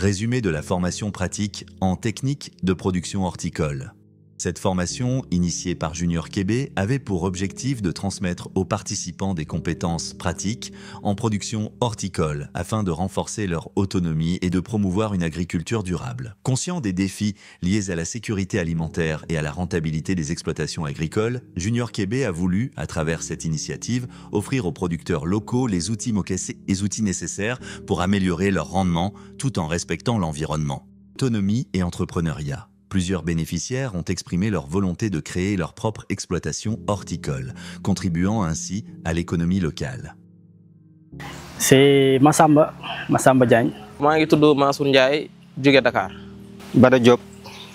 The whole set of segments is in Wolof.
Résumé de la formation pratique en technique de production horticole. Cette formation, initiée par Junior Kébé, avait pour objectif de transmettre aux participants des compétences pratiques en production horticole afin de renforcer leur autonomie et de promouvoir une agriculture durable. Conscient des défis liés à la sécurité alimentaire et à la rentabilité des exploitations agricoles, Junior Kébé a voulu, à travers cette initiative, offrir aux producteurs locaux les outils nécessaires pour améliorer leur rendement tout en respectant l'environnement. Autonomie et entrepreneuriat. Plusieurs bénéficiaires ont exprimé leur volonté de créer leur propre exploitation horticole, contribuant ainsi à l'économie locale. C'est Massamba Diagne. Je suis Mansour Ndiaye, de Dakar. Bada Diop,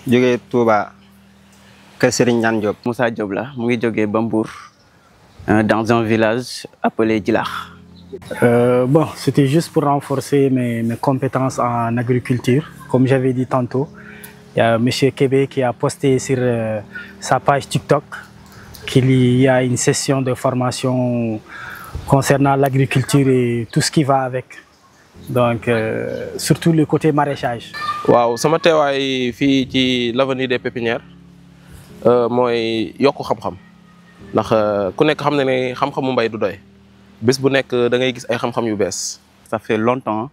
de Touba. Serigne Niane Diop. Moussa Diop, je suis de Bambour, dans un village appelé Djilakh. Bon, c'était juste pour renforcer mes compétences en agriculture, comme j'avais dit tantôt. Il y a M. Kébé qui a posté sur sa page TikTok qu'il y a une session de formation concernant l'agriculture et tout ce qui va avec. Donc, surtout le côté maraîchage. Wow, sama teewaay fii ci l'avenue des pépinières mooy yokku xam-xam ndax ku nekk xam na ne xam-xamu mbay du doy bés bu nekk da ngay gis ay xam-xam yu bees. Ça fait longtemps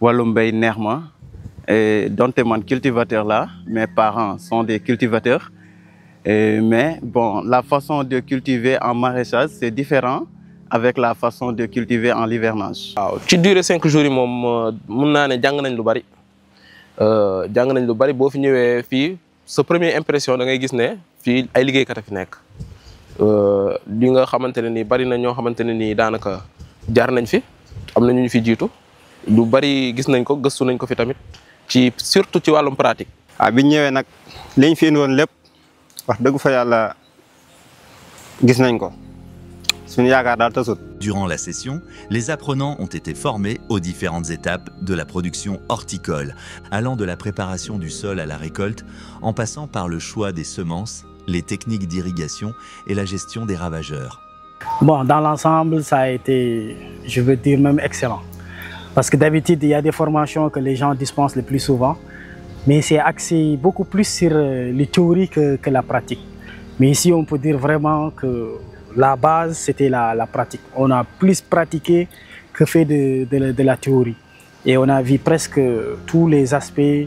wàllum mbay neex ma. Donc, je suis cultivateur là, mes parents sont des cultivateurs. Mais bon, la façon de cultiver en maraîchage, c'est différent avec la façon de cultiver en hivernage. Si tu dures 5 jours, je peux jàng nañ lu bari. Jàng nañ lu bari boo fi ñëwee fii sa première impression da ngay gis ne fii ay liggéeykat a fi nekk. Li nga xamante ne nii bari na ñoo xamante ne nii daanaka jaar nañ fi am na ñu fi jiitu lu bari gis nañ ko gëstu nañ ko fi tamit. Surtout ci wàllum pratique. bi ñëwee nag liñ fi indi woon lépp wax dëgg fa yàlla gis nañ ko suñu yaakaar daal tasut. Durant la session, les apprenants ont été formés aux différentes étapes de la production horticole, allant de la préparation du sol à la récolte, en passant par le choix des semences, les techniques d'irrigation et la gestion des ravageurs. Bon, dans l'ensemble, ça a été, je veux dire, même excellent. Parce que d'habitude, il y a des formations que les gens dispensent le plus souvent, mais c'est axé beaucoup plus sur les théories que la pratique. Mais ici, on peut dire vraiment que la base, c'était la pratique. On a plus pratiqué que fait de la théorie. Et on a vu presque tous les aspects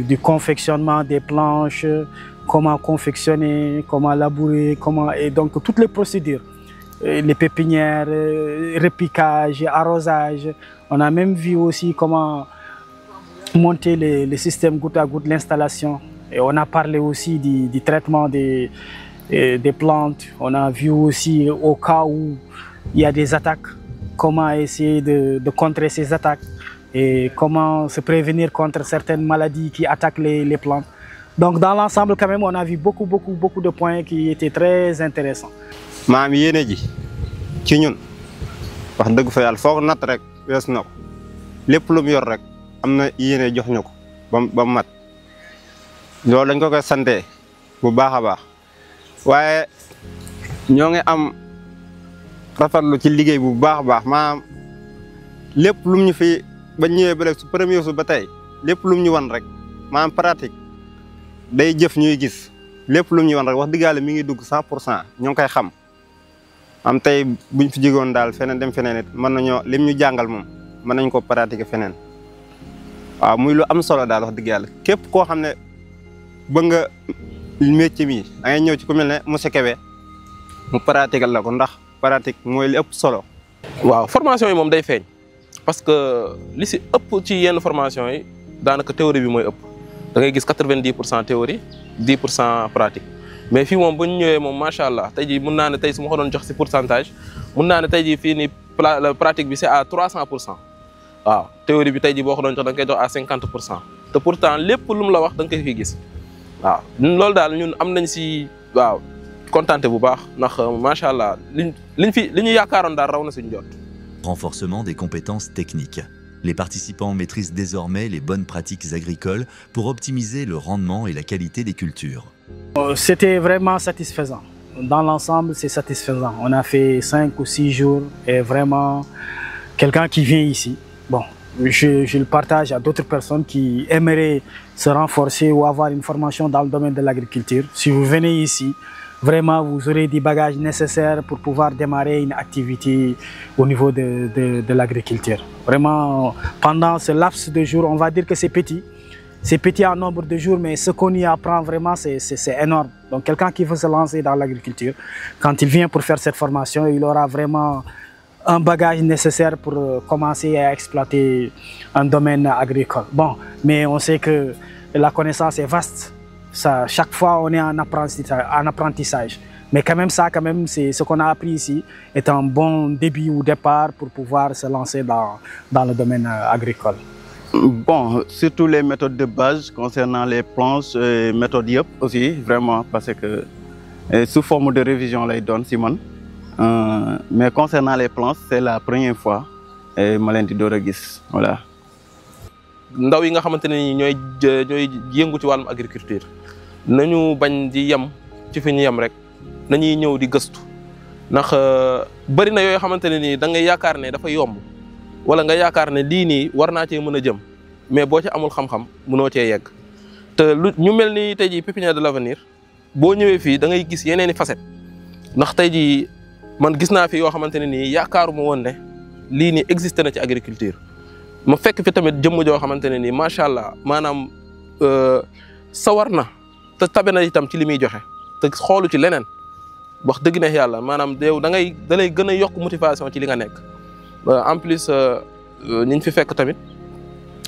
du confectionnement des planches, comment confectionner, comment labourer, et donc toutes les procédures. Les pépinières, repiquage, arrosage. On a même vu aussi comment monter les systèmes goutte à goutte, l'installation. Et on a parlé aussi du traitement des plantes. On a vu aussi au cas où il y a des attaques, comment essayer de contrer ces attaques et comment se prévenir contre certaines maladies qui attaquent les plantes. Donc dans l'ensemble, quand même, on a vu beaucoup de points qui étaient très intéressants. maam yéene ji ci ñun wax dëgg fa yàlla foog natt rek wees na ko lépp lu mu yor rek am na yéene jox ñu ko ba mu mat loolu dañ ko koy sante bu baax a baax waaye ñoo ngi am rafetlu ci liggéey bu baax a baax maanaam lépp lu ñu fi ba ñëwee ba léegi su premier su ba tey lépp lu ñu wan rek maanaam pratique day jëf ñuy gis lépp lu ñu wan rek wax dëgg yàlla mi ngi dugg 100% ñoo ngi koy xam am tey buñ fi jigoon daal feneen dem feneen it mën nañoo lim ñu jàngal moom mën nañ ko pratiquer feneen waaw muy lu am solo daal wax dëgg yàlla képp koo xam ne bëgg nga métier mi da ngay ñëw ci ku mel ne monsieur Kébé mu pratiquer la ko ndax pratique mooy li ëpp solo. waaw formation yi moom day feeñ parce que li si ëpp ci yenn formation yi daanaka théorie bi mooy ëpp da ngay gis 90% théorie 10% pratique. Mais fii moom bu ñu ñëwee moom macha allah tey jii mun naa ne tey su ma ko doon jox si pourcentage mun naa ne tey jii fii nii pratique bi c'est à 300%. waaw théorie bi tey jii boo ko doon jox da nga koy jox à 50%. te pourtant lépp lu mu la wax da nga koy fi gis waaw loolu daal ñun am nañ si waaw contenté bu baax ndax macha allah li ñu yaakaaroon daal raw na suñu jot. Renforcement des compétences techniques. Les participants maîtrisent désormais les bonnes pratiques agricoles pour optimiser le rendement et la qualité des cultures. C'était vraiment satisfaisant. Dans l'ensemble, c'est satisfaisant. On a fait 5 ou 6 jours et vraiment, quelqu'un qui vient ici, bon, je le partage à d'autres personnes qui aimeraient se renforcer ou avoir une formation dans le domaine de l'agriculture. Si vous venez ici, vraiment, vous aurez des bagages nécessaires pour pouvoir démarrer une activité au niveau de l'agriculture. Vraiment, pendant ce laps de jours, on va dire que c'est petit. C'est petit en nombre de jours, mais ce qu'on y apprend vraiment, c'est énorme. Donc, quelqu'un qui veut se lancer dans l'agriculture, quand il vient pour faire cette formation, il aura vraiment un bagage nécessaire pour commencer à exploiter un domaine agricole. Bon, mais on sait que la connaissance est vaste. Ça, chaque fois, on est en apprentissage. Mais quand même, c'est ce qu'on a appris ici est un bon début ou départ pour pouvoir se lancer dans le domaine agricole. Bon, surtout les méthodes de base concernant les planches, méthodes YEP aussi, vraiment, parce que sous forme de révision, là, ils donnent Simon. Mais concernant les planches, c'est la première fois que je l'ai vu. Voilà. Ndaw yi nga xamante ne ñooy yëngu ci wàllum agriculture nañu bañ di yem ci fi ñu yem rek nañuy ñëw di gëstu ndax bari na yooyu xamante ne nii da ngay yaakaar ne dafa yomb wala nga yaakaar ne lii nii war naa cee mën a jëm mais boo ci amul xam-xam mënoo cee yegg te lu ñu mel ni tey jii pépinière de l'avenir boo ñëwee fii da ngay gis yeneen i facettes ndax tey jii man gis naa fi yoo xamante ne nii yaakaaruma woon ne lii nii existé na ci agriculture. ma fekk fi tamit jëmm joo xamante ne nii macha allah maanaam sawar na te tabe na itam ci li muy joxe te xoolu ci leneen wax dëgg neex yàlla maanaam yow da lay gën a yokk motivation ci li nga nekk. En plus ñu fi fekk tamit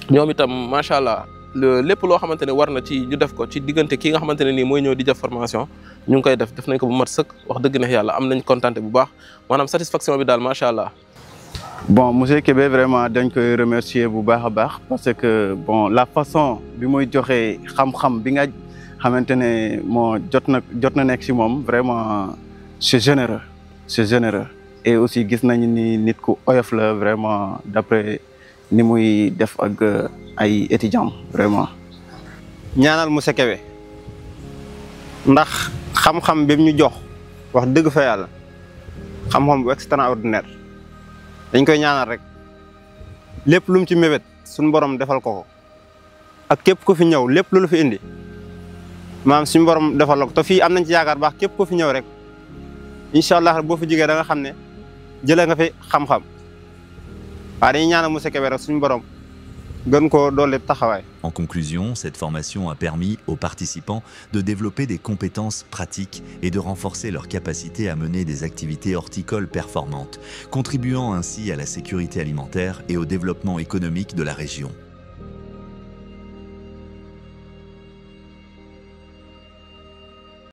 ñoom itam macha allah lépp loo xamante ne war na ci ñu def ko ci diggante kii nga xamante ne nii mooy ñëw di def formation ñu ngi koy def nañ ko bu mat sëkk wax dëgg neex yàlla am nañ kontaante bu baax maanaam satisfaction bi daal macha allah. Bon, monsieur Kébé, vraiment, dañ koy remercier bu baax a baax parce que bon la façon bi muy joxe xam-xam bi nga xamante ne moo jot na nekk ci moom vraiment c'est généreux et aussi gis nañu ni nit ku oyof la vraiment d'après ni muy def ak ay étudiants vraiment. ñaanal monsieur Kébé ndax xam-xam bi ñu jox wax dëgg fa yàlla xam-xam bu extraordinaire. dañ koy ñaanal rek lépp lu mu ci mébét suñu borom defal ko ak képp ko fi ñëw lépp lu la fi indi maam suñu borom defal ko te fii am nañ ci yaakaar baax képp ko fi ñëw rek incha allah boo fi jigee da nga xam ne jëlee nga fi xam-xam waaye dañuy ñaanal monsieur Kébé rek suñu borom gën koo doole taxawaay. En conclusion, cette formation a permis aux participants de développer des compétences pratiques et de renforcer leur capacité à mener des activités horticoles performantes, contribuant ainsi à la sécurité alimentaire et au développement économique de la région.